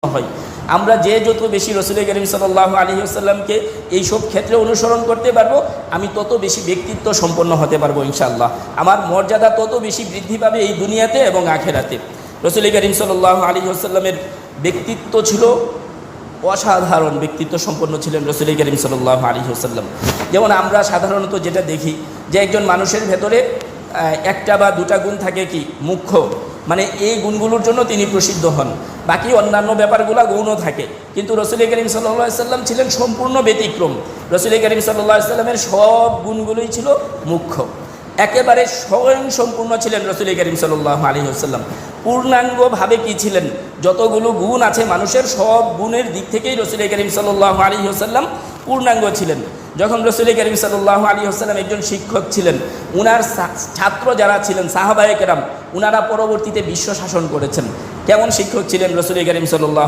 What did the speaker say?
হয়। আমরা যে যত বেশি রসুল করিম সাল্লাল্লাহু আলাইহি ওয়াসাল্লামকে এইসব ক্ষেত্রে অনুসরণ করতে পারবো, আমি তত বেশি ব্যক্তিত্ব সম্পন্ন হতে পারবো ইনশাআল্লাহ। আমার মর্যাদা তত বেশি বৃদ্ধি পাবে এই দুনিয়াতে এবং আখেরাতে। রসুল করিম সাল্লাল্লাহু আলাইহি ওয়াসাল্লামের ব্যক্তিত্ব ছিল অসাধারণ, ব্যক্তিত্ব সম্পন্ন ছিলেন রসুল করিম সাল্লাল্লাহু আলাইহি ওয়াসাল্লাম। যেমন আমরা সাধারণত যেটা দেখি যে একজন মানুষের ভেতরে একটা বা দুটা গুণ থাকে, কি মুখ্য, মানে এই গুণগুলোর জন্য তিনি প্রসিদ্ধ হন, বাকি অন্যান্য ব্যাপারগুলো গৌণ থাকে। কিন্তু রসুল করিম সাল্লাল্লাহু আলাইহি ওয়াসাল্লাম ছিলেন সম্পূর্ণ ব্যতিক্রম। রসুল করিম সাল্লাল্লাহু আলাইহি ওয়াসাল্লামের সব গুণগুলোই ছিল মুখ্য, একেবারে স্বয়ং সম্পূর্ণ ছিলেন রসুল করিম সাল্লাল্লাহু আলাইহি ওয়াসাল্লাম। পূর্ণাঙ্গভাবে কি ছিলেন, যতগুলো গুণ আছে মানুষের সব গুণের দিক থেকেই রসুল করিম সাল্লাল্লাহু আলাইহি ওয়াসাল্লাম পূর্ণাঙ্গ ছিলেন। যখন রসুল করিম সাল্লাল্লাহু আলাইহি ওয়াসাল্লাম একজন শিক্ষক ছিলেন, উনার ছাত্র যারা ছিলেন সাহাবায়ে কেরাম, উনারা পরবর্তীতে বিশ্ব শাসন করেছেন। কেমন শিক্ষক ছিলেন রসুল করিম সাল্লাল্লাহু